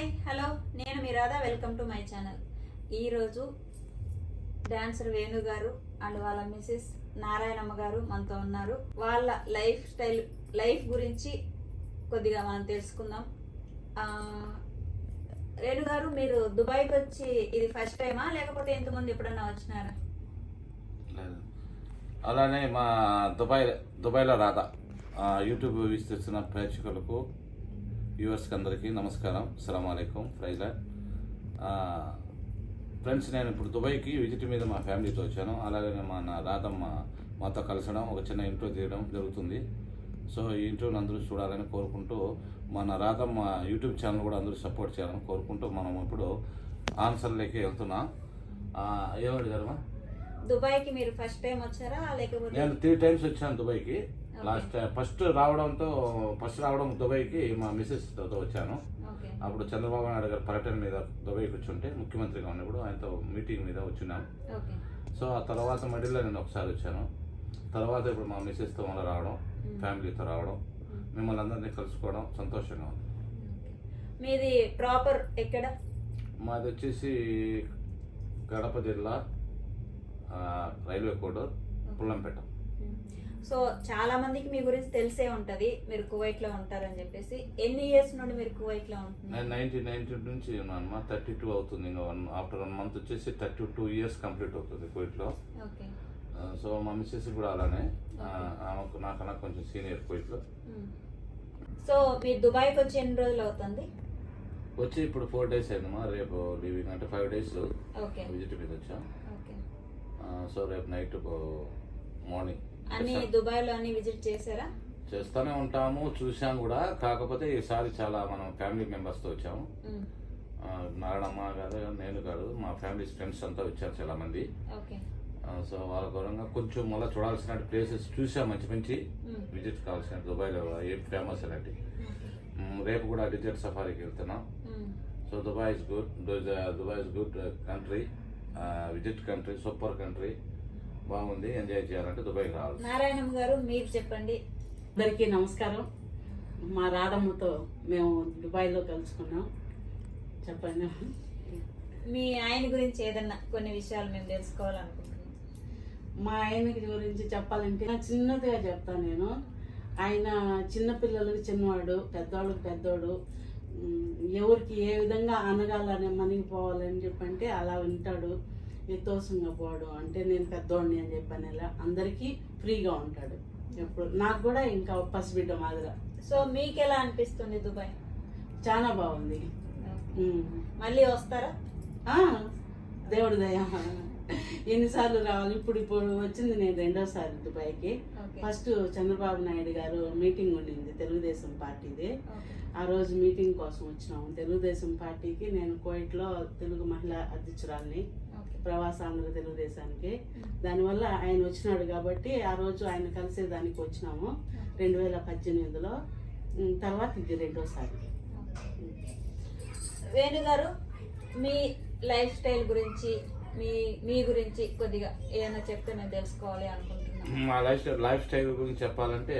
Hi hello నేను మీ Radha welcome to my channel. ఈరోజు డాన్సర్ వేణు గారు అండ్ వాళ్ళ మిసెస్ నారాయణమ్మ గారు మనతో ఉన్నారు. వాళ్ళ లైఫ్ గురించి కొద్దిగా మనం తెలుసుకుందాం. వేణు గారు, మీరు దుబాయ్కి వచ్చి ఇది ఫస్ట్ టైమా లేకపోతే ఇంతకుముందు ఎప్పుడన్నా వచ్చినారా? అలానే మా దుబాయ్లో రాధా యూట్యూబ్ వీక్షిస్తున్న ప్రేక్షకులకు వ్యూవర్స్కి అందరికీ నమస్కారం. అస్సలాము అలైకుం. ఫ్రెండ్స్, నేను ఇప్పుడు దుబాయ్కి విజిట్ మీద మా ఫ్యామిలీతో వచ్చాను. అలాగే మా రాధమ్మ మాతో కలిసడం, ఒక చిన్న ఇంట్రో తీయడం జరుగుతుంది. సో ఈ ఇంట్రోని అందరూ చూడాలని కోరుకుంటూ, మన రాధమ్మ యూట్యూబ్ ఛానల్ కూడా అందరూ సపోర్ట్ చేయాలని కోరుకుంటూ మనం ఇప్పుడు ఆన్సర్లోకి వెళ్తున్నాం. ఏమడిగారమ్మా? దుబాయ్కి మీరు ఫస్ట్ టైం వచ్చారా లేకపోతే? నేను 3 times వచ్చాను దుబాయ్కి. ఫస్ట్ రావడం దుబాయ్కి మా మిసెస్తో వచ్చాను. అప్పుడు చంద్రబాబు నాయుడు గారు పర్యటన మీద దుబాయ్కి వచ్చుంటే, ముఖ్యమంత్రిగా ఉన్నప్పుడు ఆయనతో మీటింగ్ మీద వచ్చినాను. సో ఆ తర్వాత మడిలో నేను ఒకసారి వచ్చాను. తర్వాత ఇప్పుడు మా మిసెస్తో మళ్ళీ రావడం, ఫ్యామిలీతో రావడం, మిమ్మల్ని అందరినీ కలుసుకోవడం సంతోషంగా ఉంది. మీది ప్రాపర్ ఎక్కడ? మాది వచ్చేసి కడప జిల్లా, రైల్వే కోడూరు, పుల్లంపేట. సో చాలా మందికి మీ గురించి తెలిసే ఉంటది, మీరు కువైట్ లో ఉంటారని చెప్పేసి. ఎన్ని ఇయర్స్ నుండి మీరు కువైట్ లో ఉంటున్నారు? నేను 1990 నుంచి ఉన్నాను. 32 అవుతుంది. ఇంకా ఆఫ్టర్ 1 month వచ్చేసి 32 years కంప్లీట్ అవుతుంది కువైట్ లో. సో మా మిస్సెస్ కూడా అలానే, నాకన్నా కొంచెం సీనియర్ కువైట్ లో. సో మీరు దుబాయ్కి వచ్చి ఎన్ని రోజులు అవుతుంది? వచ్చి ఇప్పుడు 4 days అయిందమ్మా. రేపు లీవింగ్, అంటే 5 days విజిట్ మీద వచ్చాం. సో రేపు నైట్ మార్నింగ్. అన్ని దుబాయ్ లో అన్ని విజిట్ చేశారా? చేస్తూనే ఉంటాము, చూసాం కూడా. కాకపోతే ఈసారి చాలా మనం ఫ్యామిలీ మెంబర్స్ తో వచ్చాము. నారాయణమ్మ గారు, నేను కాదు, మా ఫ్యామిలీ ఫ్రెండ్స్ అంతా వచ్చారు చాలా మంది. సో వాళ్ళ గౌరవంగా కొంచెం మళ్ళీ చూడాల్సిన ప్లేసెస్ చూసాం, మంచి మంచి విజిట్ కావాల్సిన దుబాయ్లో ఏం ఫేమస్ అలాంటి. రేపు కూడా డిజర్ట్ సఫారీకి వెళ్తున్నాం. So Dubai is good country, visit country, super country, బాగుంది. ఎంజాయ్ చేయాలంటే దుబాయ్కి రావాలి. నారాయణమ్మ గారు, మీరు చెప్పండి. అందరికీ నమస్కారం. మా రాధమ్మతో మేము దుబాయ్లో కలుసుకున్నాం. చెప్పండి. మీ ఆయన గురించి ఏదన్నా కొన్ని విషయాలు మేము తెలుసుకోవాలనుకుంటున్నాం. మా ఆయన గురించి చెప్పాలంటే చిన్నదిగా చెప్తాను నేను. ఆయన చిన్నపిల్లలకి చిన్నవాడు, పెద్దవాళ్ళకి పెద్దోడు. ఎవరికి ఏ విధంగా అనగాలనే మనిగిపోవాలని చెప్పంటే అలా వింటాడు. ఎత్తోసంగా పోడు, అంటే నేను పెద్దోడిని అని చెప్పని ఇలా అందరికీ ఫ్రీగా ఉంటాడు ఎప్పుడు. నాకు కూడా ఇంకా పసిబిడ్డ మాదిర. సో మీకు ఎలా అనిపిస్తుంది దుబాయ్? చాలా బాగుంది. మళ్ళీ వస్తారా? దేవుడి దయ. ఎన్నిసార్లు రావాలి. ఇప్పుడు వచ్చింది నేను 2వసారి దుబాయ్కి. ఫస్ట్ చంద్రబాబు నాయుడు గారు మీటింగ్ ఉండింది తెలుగుదేశం పార్టీది. ఆ రోజు మీటింగ్ కోసం వచ్చినాము. తెలుగుదేశం పార్టీకి నేను కువైట్లో తెలుగు మహిళా అధ్యక్షురాలిని, ప్రవాసాంధ్ర తెలుగుదేశానికి. దానివల్ల ఆయన వచ్చినాడు కాబట్టి ఆ రోజు ఆయన కలిసేదానికి వచ్చినాము 2018లో. తర్వాత ఇది 2వసారి. వేణు గారు, మీ లైఫ్ స్టైల్ గురించి, మీ గురించి కొద్దిగా ఏదైనా చెప్తే నేను తెలుసుకోవాలి అనుకుంటున్నాను. మా లైఫ్ స్టైల్ గురించి చెప్పాలంటే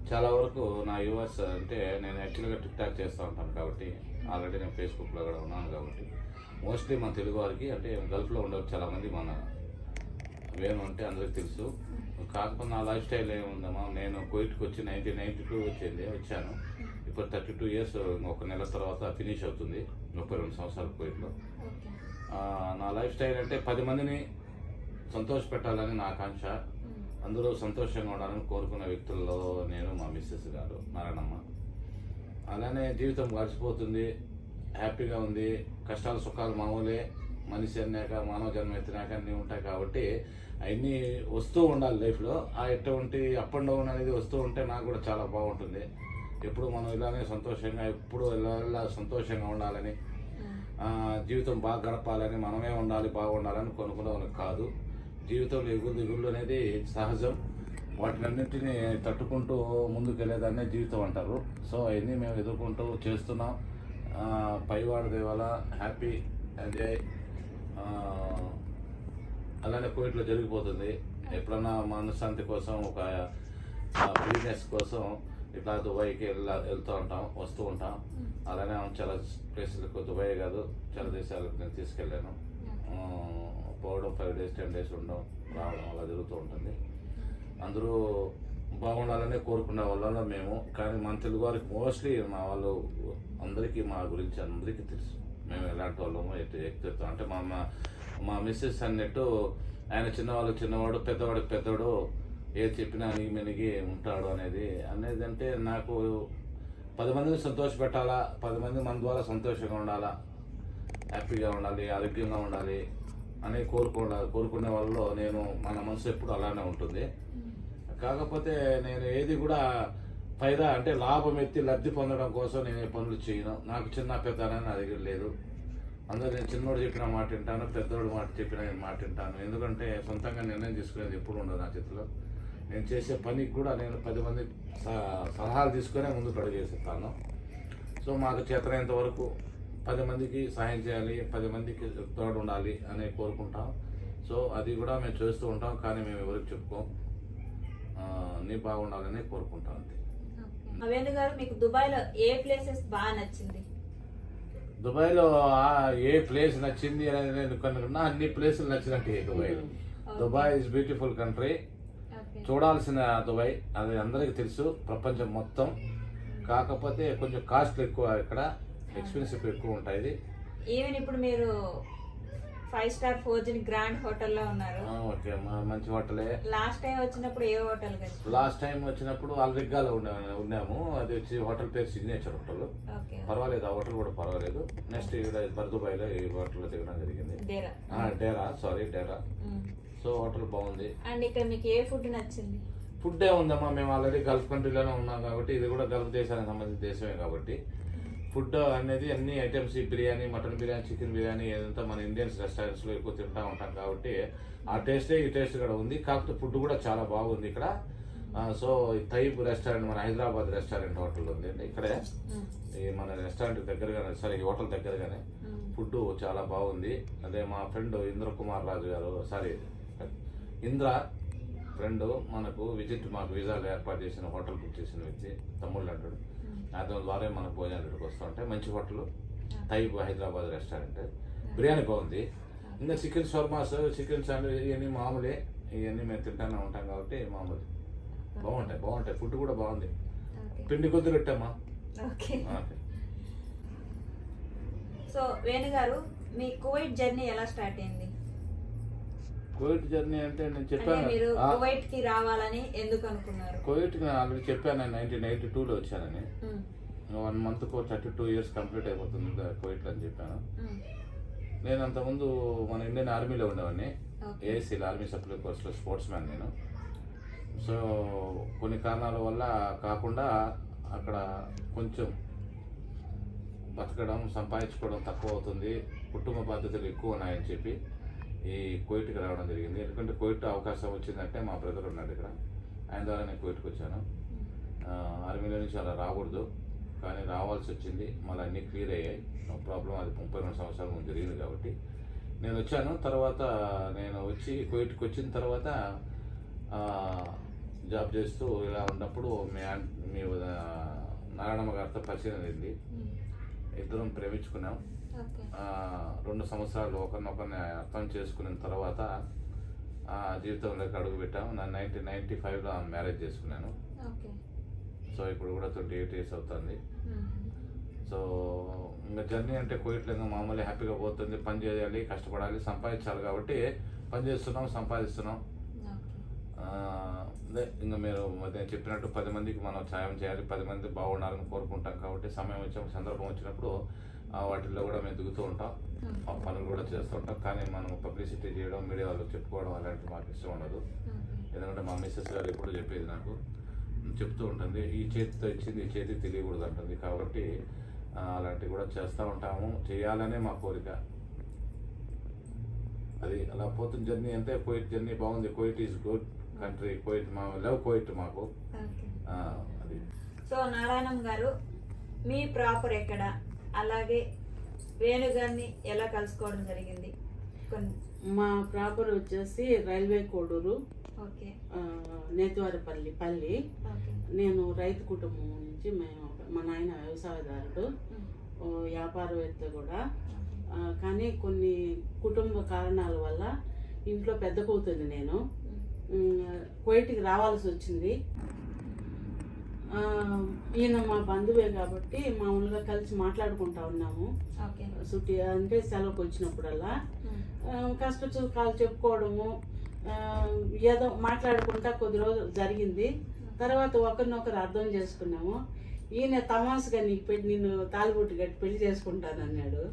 చాలా వరకు నా యూవర్స్, అంటే నేను యాక్చువల్గా టిక్టాక్ చేస్తూ ఉంటాను కాబట్టి, ఆల్రెడీ నేను ఫేస్బుక్లో కూడా ఉన్నాను కాబట్టి, మోస్ట్లీ మన తెలుగు వారికి, అంటే గల్ఫ్లో ఉండేవారు చాలామంది మన వేణు అంటే అందరికీ తెలుసు. కాకపోతే నా లైఫ్ స్టైల్ ఏముందమ్మా, నేను కువైట్కి వచ్చి 1992 వచ్చాను. ఇప్పుడు 32 years, ఒక నెల తర్వాత ఫినిష్ అవుతుంది. 32 సంవత్సరాలు కువైట్లో. నా లైఫ్ స్టైల్ అంటే 10 మందిని సంతోష పెట్టాలని నా ఆకాంక్ష. అందరూ సంతోషంగా ఉండాలని కోరుకునే వ్యక్తుల్లో నేను, మా మిస్సెస్ గారు నారాయణమ్మ. అలానే జీవితం గడిచిపోతుంది, హ్యాపీగా ఉంది. కష్టాలు సుఖాలు మామూలే, మనిషి అన్నాక, మానవ జన్మ ఎత్తినాక అన్నీ ఉంటాయి కాబట్టి అవన్నీ వస్తూ ఉండాలి లైఫ్లో. ఎటువంటి అప్ అండ్ డౌన్ అనేది వస్తూ ఉంటే నాకు కూడా చాలా బాగుంటుంది. ఎప్పుడు మనం ఇలానే సంతోషంగా, ఎప్పుడు ఇలా సంతోషంగా ఉండాలని, జీవితం బాగా గడపాలని, మనమే ఉండాలి, బాగుండాలని కొనుక్కునే కాదు. జీవితంలో ఎగురు దిగుళ్ళు అనేది సహజం. వాటినన్నింటినీ తట్టుకుంటూ ముందుకు వెళ్ళేదాన్నే జీవితం అంటారు. సో అవన్నీ మేము ఎదుర్కొంటూ చేస్తున్నాం. పైవాడి దేవాల హ్యాపీ ఎంజాయ్ అలానే కువైట్లో జరిగిపోతుంది. ఎప్పుడన్నా మనశ్శాంతి కోసం, ఒక బిజినెస్ కోసం ఇట్లా దుబాయ్కి వెళ్తూ ఉంటాం, వస్తూ ఉంటాం. అలానే చాలా ప్లేసులకు దుబాయ్ కాదు చాలా దేశాలకు నేను తీసుకెళ్ళాను. పోవడం 5 days 10 days ఉండడం రావడం అలా జరుగుతూ ఉంటుంది. అందరూ బాగుండాలనే కోరుకునే వాళ్ళలో మేము. కానీ మన తెలుగు వారికి మోస్ట్లీ మా వాళ్ళు అందరికీ మా గురించి అందరికీ తెలుసు మేము ఎలాంటి వాళ్ళము ఎక్కుతాం. అంటే మా మిస్సెస్ అన్నట్టు ఆయన చిన్నవాడు పెద్దవాడికి పెద్దవాడు ఏది చెప్పినా మెనిగి ఉంటాడు అనేది అంటే నాకు 10 మందిని సంతోషపెట్టాలా, 10 మంది మన ద్వారా సంతోషంగా ఉండాలా, హ్యాపీగా ఉండాలి, ఆరోగ్యంగా ఉండాలి అని కోరుకునే వాళ్ళలో నేను మన మనసు ఎప్పుడు అలానే ఉంటుంది. కాకపోతే నేను ఏది కూడా ఫైదా అంటే లాభం ఎత్తి లబ్ధి పొందడం కోసం నేను ఏ పనులు చేయను. నాకు చిన్న పెద్ద అని నా దగ్గర లేదు. అందరూ నేను చిన్నోడు చెప్పిన మాట వింటాను, పెద్దోడు చెప్పిన మాట వింటాను. ఎందుకంటే సొంతంగా నిర్ణయం తీసుకునేది ఎప్పుడు ఉండదు నా చేతిలో. నేను చేసే పనికి కూడా నేను 10 మంది సలహాలు తీసుకునే ముందుకు అడుగేస్తాను. సో మాకు చేతనైనంత వరకు 10 మందికి సహాయం చేయాలి, 10 మందికి తోడు ఉండాలి అని కోరుకుంటాం. సో అది కూడా మేము చేస్తూ ఉంటాం. కానీ మేము ఎవరికి చెప్పుకోం, నీ బాగుండాలని కోరుకుంటాం అంతే. వేణు గారు, మీకు దుబాయ్లో ఏ ప్లేసెస్ బాగా నచ్చింది? దుబాయ్లో ఏ ప్లేస్ నచ్చింది అనేది నేను కనుక్కున్నా అన్ని ప్లేసులు నచ్చినట్టు దుబాయ్లో. దుబాయ్ ఇస్ బ్యూటిఫుల్ కంట్రీ, చూడాల్సిన దుబాయ్, అది అందరికీ తెలుసు ప్రపంచం మొత్తం. కాకపోతే కొంచెం కాస్ట్ ఎక్కువ, ఇక్కడ ఎక్స్పెన్సివ్ ఎక్కువ ఉంటాయి. ఈవెన్ ఇప్పుడు మీరు 5 star 4 గ్రాండ్ హోటల్లో ఉన్నారు. ఓకే, మంచి హోటలే. లాస్ట్ టైం వచ్చినప్పుడు ఏ హోటల్? లాస్ట్ టైం వచ్చినప్పుడు అల్రిగ్గాలో ఉన్నాము. అది వచ్చి హోటల్ పేరు సిగ్నేచర్ హోటల్. పర్వాలేదు, ఆ హోటల్ కూడా పర్వాలేదు. నెక్స్ట్ దుబాయ్లో ఈ హోటల్లో దిగడం జరిగింది. డేరా. సో హోటల్ బాగుంది. అండ్ ఇక్కడ మీకు ఏ ఫుడ్ నచ్చింది? ఫుడ్ ఏ ఉందమ్మా, మేము ఆల్రెడీ గల్ఫ్ కంట్రీలోనే ఉన్నాం కాబట్టి, ఇది కూడా గల్ఫ్ దేశానికి సంబంధించిన దేశమే కాబట్టి ఫుడ్ అనేది అన్ని items, biryani, mutton biryani, chicken biryani ఏదంతా మన ఇండియన్స్ రెస్టారెంట్స్లో ఎక్కువ తింటూ ఉంటాం కాబట్టి ఆ టేస్టే ఈ టేస్ట్ కూడా ఉంది. కాకపోతే ఫుడ్ కూడా చాలా బాగుంది ఇక్కడ. సో టైప్ రెస్టారెంట్ మన హైదరాబాద్ రెస్టారెంట్ హోటల్ ఉంది అండి ఇక్కడే. ఈ మన రెస్టారెంట్ దగ్గరగానే, సరే ఈ హోటల్ దగ్గరగానే ఫుడ్ చాలా బాగుంది. అదే మా ఫ్రెండ్ ఇంద్ర ఫ్రెండ్ మనకు మాకు వీసాలు ఏర్పాటు చేసిన హోటల్ బుక్ చేసిన వ్యక్తి, తమ్ముళ్ళు అంటాడు. అతని ద్వారా మనకు భోజనాలు వస్తూ ఉంటాయి. మంచి hotel, type Hyderabad restaurant. Biryani బాగుంది. ఇంకా చికెన్ షవర్మాస్, చికెన్ శాండ్విచ్ ఇవన్నీ మామూలే. ఇవన్నీ మేము తింటానే ఉంటాం కాబట్టి మామూలు బాగుంటాయి. ఫుడ్ కూడా బాగుంది. పిండి కొద్ది పెట్టామా. సో వేణు గారు, మీ కువైట్ జర్నీ ఎలా స్టార్ట్ అయింది? కువైట్ జర్నీ అంటే నేను చెప్పాను, మీరు కువైట్ కి రావాలని ఎందుకు అనుకున్నారు? కువైట్ కి ఆల్రెడీ చెప్పాను, 1992లో వచ్చానని. 1 month 32 years కంప్లీట్ అయిపోతుంది కువైట్లో అని చెప్పాను. నేను అంతకుముందు మన ఇండియన్ ఆర్మీలో ఉండేవాడిని, ఏఎస్సీలో ఆర్మీ సప్లై కోర్స్లో స్పోర్ట్స్ మ్యాన్ నేను. సో కొన్ని కారణాల వల్ల కాకుండా అక్కడ కొంచెం బతకడం, సంపాదించుకోవడం తక్కువ అవుతుంది, కుటుంబ బాధ్యతలు ఎక్కువ ఉన్నాయని చెప్పి ఈ కువైట్కి రావడం జరిగింది. ఎందుకంటే కువైట్ అవకాశం వచ్చిందంటే మా బ్రదర్ ఉన్నాడు ఇక్కడ, ఆయన ద్వారా నేను కువైట్కి వచ్చాను. ఆర్మీలో నుంచి అలా రాకూడదు కానీ రావాల్సి వచ్చింది. మళ్ళీ అన్నీ క్లియర్ అయ్యాయి, నో ప్రాబ్లం. అది 32 సంవత్సరాల ముందు జరిగింది కాబట్టి నేను వచ్చాను. తర్వాత నేను వచ్చి కువైట్కి వచ్చిన తర్వాత జాబ్ చేస్తూ ఇలా ఉన్నప్పుడు మీ నారాయణమ్మ గారితో పరిచయం అయింది. ఇద్దరం ప్రేమించుకున్నాం. 2 సంవత్సరాలు ఒకరినొకరిని అర్థం చేసుకున్న తర్వాత జీవితంలోకి అడుగు పెట్టాం. నేను 1995లో మ్యారేజ్ చేసుకున్నాను. సో ఇప్పుడు కూడా 28 years అవుతుంది. సో ఇంకా జర్నీ అంటే కువైట్లో ఇంకా మామూలు హ్యాపీగా పోతుంది. పని చేయాలి, కష్టపడాలి, సంపాదించాలి కాబట్టి పని చేస్తున్నాం, సంపాదిస్తున్నాం. అదే ఇంకా మీరు నేను చెప్పినట్టు 10 మందికి మనం సాయం చేయాలి, 10 మంది బాగుండాలని కోరుకుంటాం కాబట్టి సమయం వచ్చినప్పుడు, సందర్భం వచ్చినప్పుడు వాటిల్లో కూడా మేము దిగుతూ ఉంటాం, ఆ పనులు కూడా చేస్తూ ఉంటాం. కానీ మనం పబ్లిసిటీ చేయడం, మీడియా వాళ్ళకి చెప్పుకోవడం అలాంటివి మాకు ఇష్టం ఉండదు. ఎందుకంటే మా మిస్సెస్ గారు ఎప్పుడు చెప్పేది నాకు చెప్తూ ఉంటుంది, ఈ చేతితో ఇచ్చింది ఈ చేతికి తెలియకూడదు అంటుంది. కాబట్టి అలాంటివి కూడా చేస్తూ ఉంటాము, చేయాలనే మా కోరిక. అది అలా పోతున్న జర్నీ అంటే కువైట్ జర్నీ బాగుంది. Kuwait is good country. Kuwait మా లవ్ కువైట్ మాకు. అది. సో నారాయణం గారు, మీ ప్రాపర్ ఎక్కడ, అలాగే వేణు గారిని ఎలా కలుసుకోవడం జరిగింది? మా ప్రాపర్ వచ్చేసి రైల్వే కోడూరు. ఓకే పల్లి. నేను రైతు కుటుంబం నుంచి మా నాయన వ్యవసాయదారుడు, వ్యాపారవేత్త కూడా. కానీ కొన్ని కుటుంబ కారణాల వల్ల ఇంట్లో పెద్ద కూతురు నేను కువైట్కి రావాల్సి వచ్చింది. ఈయన మా బంధువే కాబట్టి మామూలుగా కలిసి మాట్లాడుకుంటా ఉన్నాము. సుట్టి అంటే సెలవుకి వచ్చినప్పుడల్లా కష్ట సుఖాలు చెప్పుకోవడము, ఏదో మాట్లాడుకుంటా కొద్ది రోజులు జరిగింది. తర్వాత ఒకరినొకరు అర్థం చేసుకున్నాము. ఈయన తమాసుగా నిన్ను తాలిబొట్టు కట్టి పెళ్లి చేసుకుంటానన్నాడు.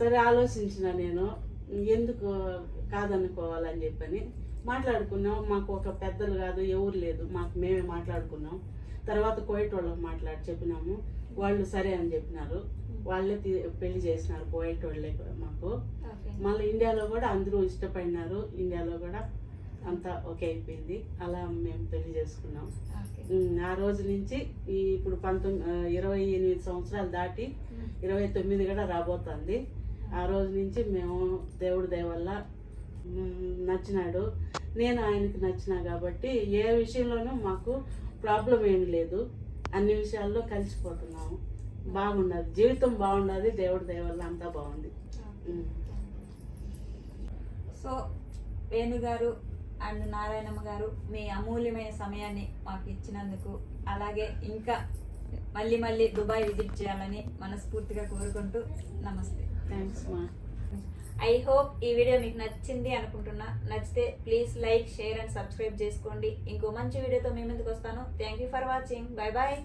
సరే ఆలోచించిన నేను, ఎందుకు కాదనుకోవాలని చెప్పని మాట్లాడుకున్నాం. మాకు ఒక పెద్దలు కాదు, ఎవరు లేదు, మాకు మేమే మాట్లాడుకున్నాం. తర్వాత కువైట్ వాళ్ళకి చెప్పినాము. వాళ్ళు సరే అని చెప్పినారు. వాళ్ళే పెళ్లి చేసినారు కువైట్ వాళ్ళే మాకు. మళ్ళీ ఇండియాలో కూడా అందరూ ఇష్టపడినారు. ఇండియాలో కూడా అంతా ఓకే అయిపోయింది. అలా మేము పెళ్లి చేసుకున్నాం. ఆ రోజు నుంచి ఇప్పుడు 28 సంవత్సరాలు దాటి 29 కూడా రాబోతుంది. ఆ రోజు నుంచి మేము దేవుడి దయ వల్ల నచ్చినాడు, నేను ఆయనకి నచ్చినా కాబట్టి ఏ విషయంలోనూ మాకు ప్రాబ్లం ఏమి లేదు. అన్ని విషయాల్లో కలిసిపోతున్నాము. బాగున్నది, జీవితం బాగున్నది, దేవుడి దయ వల్ల అంతా బాగుంది. సో వేణు గారు అండ్ నారాయణమ్మ గారు మీ అమూల్యమైన సమయాన్ని మాకు ఇచ్చినందుకు, అలాగే ఇంకా మళ్ళీ మళ్ళీ దుబాయ్ విజిట్ చేయాలని మనస్ఫూర్తిగా కోరుకుంటూ నమస్తే. థ్యాంక్స్ మా. ఐ హోప్ ఈ వీడియో మీకు నచ్చింది అనుకుంటున్నా. నచ్చితే please like, share and subscribe చేసుకోండి. ఇంకో మంచి వీడియోతో మీ ముందుకు వస్తాను. Thank you for watching. Bye bye.